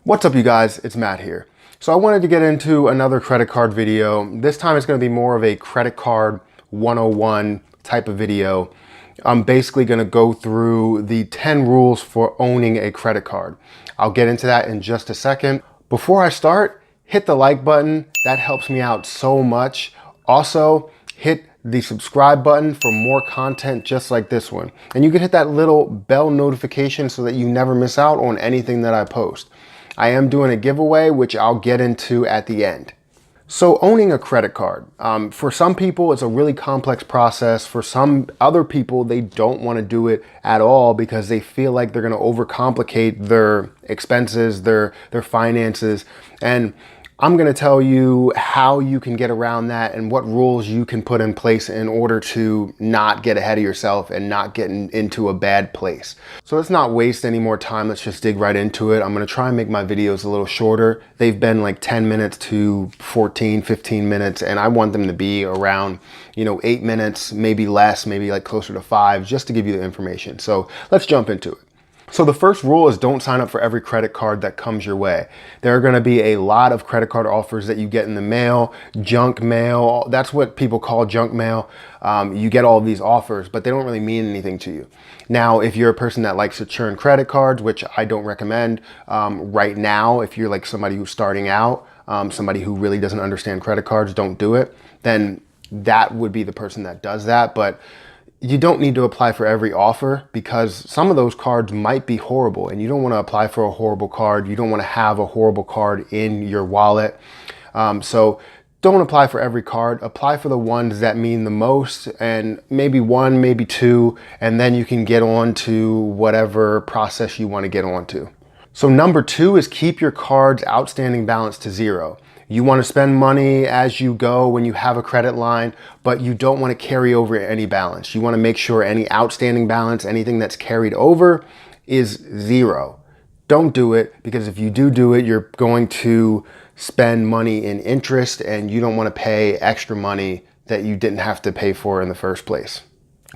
What's up, you guys? It's Matt here. So I wanted to get into another credit card video. This time it's going to be more of a credit card 101 type of video. I'm basically going to go through the 10 rules for owning a credit card. I'll get into that in just a second. Before I start, hit the like button. That helps me out so much. Also, hit the subscribe button for more content just like this one. And you can hit that little bell notification so that you never miss out on anything that I post. I am doing a giveaway, which I'll get into at the end. So owning a credit card, for some people, it's a really complex process. For some other people, they don't want to do it at all because they feel like they're going to overcomplicate their expenses, their finances. And I'm going to tell you how you can get around that and what rules you can put in place in order to not get ahead of yourself and not get into a bad place. So let's not waste any more time. Let's just dig right into it. I'm going to try and make my videos a little shorter. They've been like 10 minutes to 14, 15 minutes, and I want them to be around, 8 minutes, maybe less, maybe like closer to 5, just to give you the information. So let's jump into it. So the first rule is don't sign up for every credit card that comes your way. There are going to be a lot of credit card offers that you get in the mail, junk mail. That's what people call junk mail. You get all of these offers, but they don't really mean anything to you. Now, if you're a person that likes to churn credit cards, which I don't recommend right now, if you're like somebody who's starting out, somebody who really doesn't understand credit cards, don't do it, then that would be the person that does that. But you don't need to apply for every offer because some of those cards might be horrible and you don't want to apply for a horrible card. You don't want to have a horrible card in your wallet. So don't apply for every card. Apply for the ones that mean the most, and maybe one, maybe two, and then you can get on to whatever process you want to get on to. So number 2 is keep your card's outstanding balance to 0. You want to spend money as you go when you have a credit line, but you don't want to carry over any balance. You want to make sure any outstanding balance, anything that's carried over, is 0. Don't do it, because if you do it, you're going to spend money in interest and you don't want to pay extra money that you didn't have to pay for in the first place.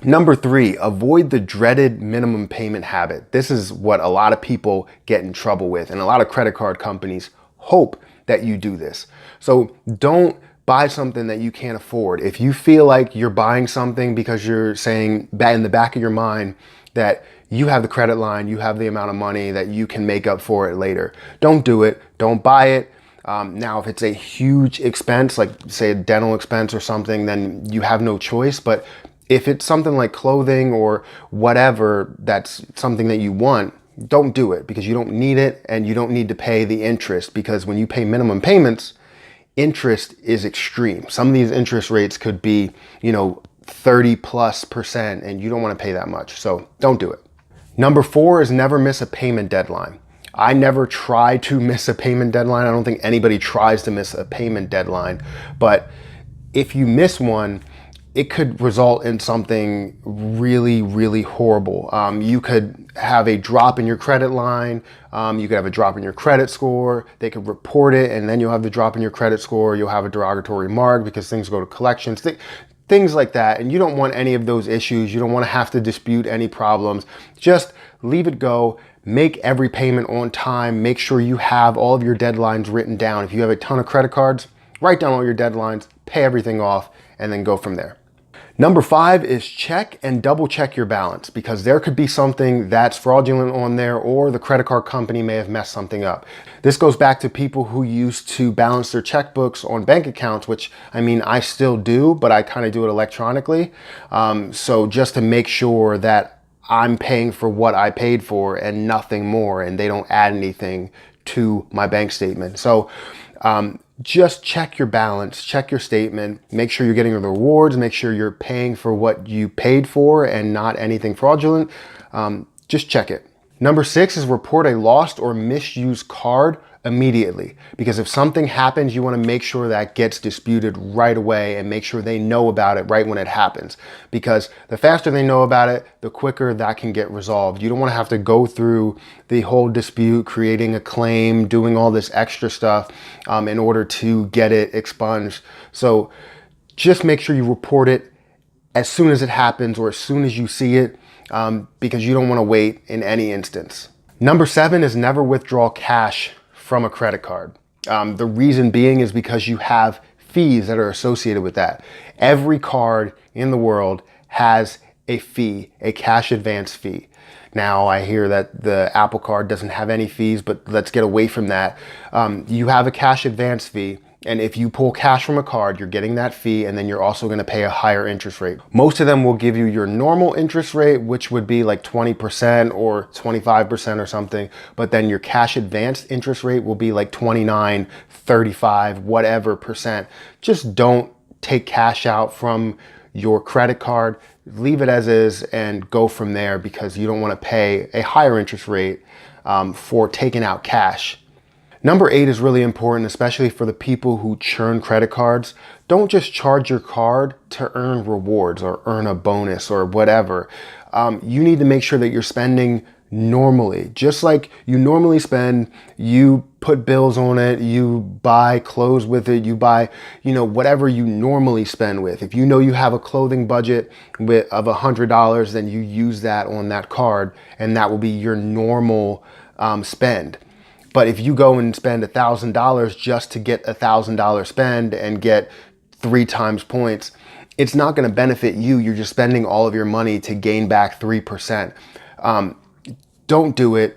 Number 3, avoid the dreaded minimum payment habit. This is what a lot of people get in trouble with, and a lot of credit card companies hope that you do this. So don't buy something that you can't afford. If you feel like you're buying something because you're saying that in the back of your mind that you have the credit line, you have the amount of money that you can make up for it later, don't do it. Don't buy it. Now, if it's a huge expense, like say a dental expense or something, then you have no choice. But if it's something like clothing or whatever, that's something that you want, don't do it, because you don't need it and you don't need to pay the interest, because when you pay minimum payments, interest is extreme. Some of these interest rates could be, 30+%, and you don't want to pay that much. So don't do it. Number 4 is never miss a payment deadline. I never try to miss a payment deadline. I don't think anybody tries to miss a payment deadline, but if you miss one, it could result in something really, really horrible. You could have a drop in your credit line. You could have a drop in your credit score. They could report it, and then you'll have the drop in your credit score. You'll have a derogatory mark because things go to collections, things like that. And you don't want any of those issues. You don't want to have to dispute any problems. Just leave it go. Make every payment on time. Make sure you have all of your deadlines written down. If you have a ton of credit cards, write down all your deadlines, pay everything off, and then go from there. Number 5 is check and double check your balance, because there could be something that's fraudulent on there, or the credit card company may have messed something up. This goes back to people who used to balance their checkbooks on bank accounts, which I still do, but I kind of do it electronically. So just to make sure that I'm paying for what I paid for and nothing more, and they don't add anything to my bank statement. So just check your balance, check your statement, make sure you're getting the rewards, make sure you're paying for what you paid for and not anything fraudulent. Just check it. Number 6 is report a lost or misused card immediately, because if something happens, you want to make sure that gets disputed right away and make sure they know about it right when it happens, because the faster they know about it, the quicker that can get resolved. You don't want to have to go through the whole dispute, creating a claim, doing all this extra stuff in order to get it expunged. So just make sure you report it as soon as it happens or as soon as you see it, because you don't want to wait in any instance. Number 7 is never withdraw cash from a credit card. The reason being is because you have fees that are associated with that. Every card in the world has a fee, a cash advance fee. Now I hear that the Apple Card doesn't have any fees, but let's get away from that. You have a cash advance fee, and if you pull cash from a card, you're getting that fee, and then you're also gonna pay a higher interest rate. Most of them will give you your normal interest rate, which would be like 20% or 25% or something, but then your cash advance interest rate will be like 29, 35, whatever percent. Just don't take cash out from your credit card, leave it as is and go from there, because you don't want to pay a higher interest rate for taking out cash. Number 8 is really important, especially for the people who churn credit cards. Don't just charge your card to earn rewards or earn a bonus or whatever. You need to make sure that you're spending normally, just like you normally spend. You put bills on it, you buy clothes with it, you buy, whatever you normally spend with. If you know you have a clothing budget of $100, then you use that on that card, and that will be your normal spend. But if you go and spend $1,000 just to get $1,000 spend and get 3 times points, it's not going to benefit you. You're just spending all of your money to gain back 3%. Don't do it.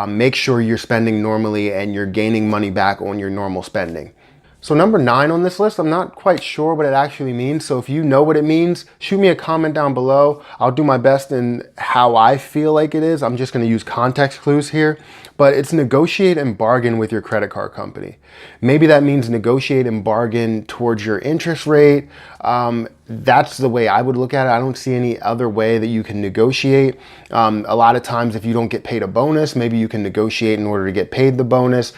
Make sure you're spending normally and you're gaining money back on your normal spending. So number 9 on this list, I'm not quite sure what it actually means. So if you know what it means, shoot me a comment down below. I'll do my best in how I feel like it is. I'm just going to use context clues here, but it's negotiate and bargain with your credit card company. Maybe that means negotiate and bargain towards your interest rate. That's the way I would look at it. I don't see any other way that you can negotiate. A lot of times if you don't get paid a bonus, maybe you can negotiate in order to get paid the bonus.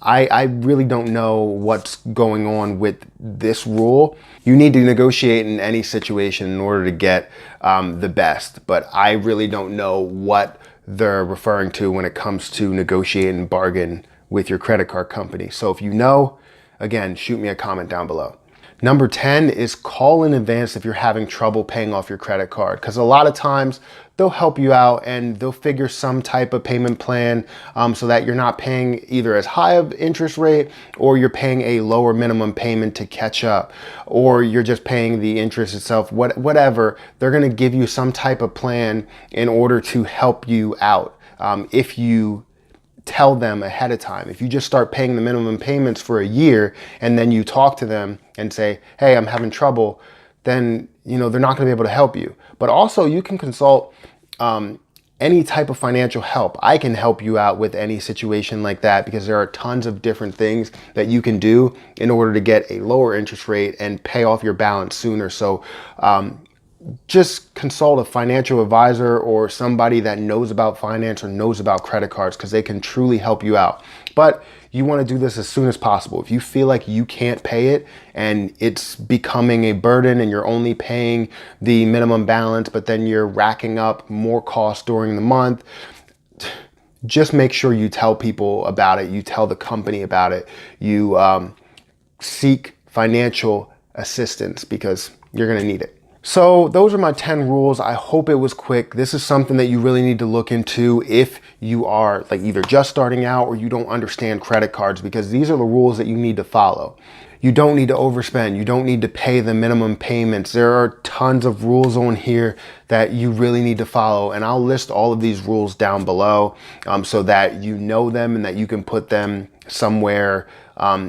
I really don't know what's going on with this rule. You need to negotiate in any situation in order to get the best, but I really don't know what they're referring to when it comes to negotiate and bargain with your credit card company. So if you know, again, shoot me a comment down below. Number 10 is call in advance if you're having trouble paying off your credit card, because a lot of times they'll help you out and they'll figure some type of payment plan so that you're not paying either as high of interest rate, or you're paying a lower minimum payment to catch up, or you're just paying the interest itself. Whatever, they're going to give you some type of plan in order to help you out. If you tell them ahead of time. If you just start paying the minimum payments for a year and then you talk to them and say, hey, I'm having trouble, then they're not going to be able to help you. But also you can consult any type of financial help. I can help you out with any situation like that, because there are tons of different things that you can do in order to get a lower interest rate and pay off your balance sooner. So just consult a financial advisor or somebody that knows about finance or knows about credit cards, because they can truly help you out. But you want to do this as soon as possible. If you feel like you can't pay it and it's becoming a burden and you're only paying the minimum balance, but then you're racking up more costs during the month, just make sure you tell people about it. You tell the company about it. You seek financial assistance, because you're going to need it. So those are my 10 rules. I hope it was quick. This is something that you really need to look into if you are like either just starting out or you don't understand credit cards, because these are the rules that you need to follow. You don't need to overspend. You don't need to pay the minimum payments. There are tons of rules on here that you really need to follow. And I'll list all of these rules down below so that you know them and that you can put them somewhere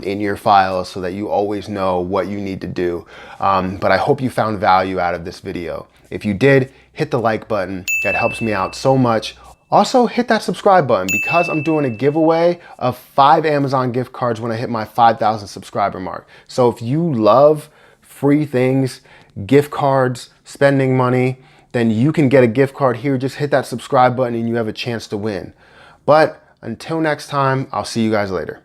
in your files so that you always know what you need to do. But I hope you found value out of this video. If you did, hit the like button. That helps me out so much. Also, hit that subscribe button, because I'm doing a giveaway of 5 Amazon gift cards when I hit my 5,000 subscriber mark. So if you love free things, gift cards, spending money, then you can get a gift card here. Just hit that subscribe button and you have a chance to win. But until next time, I'll see you guys later.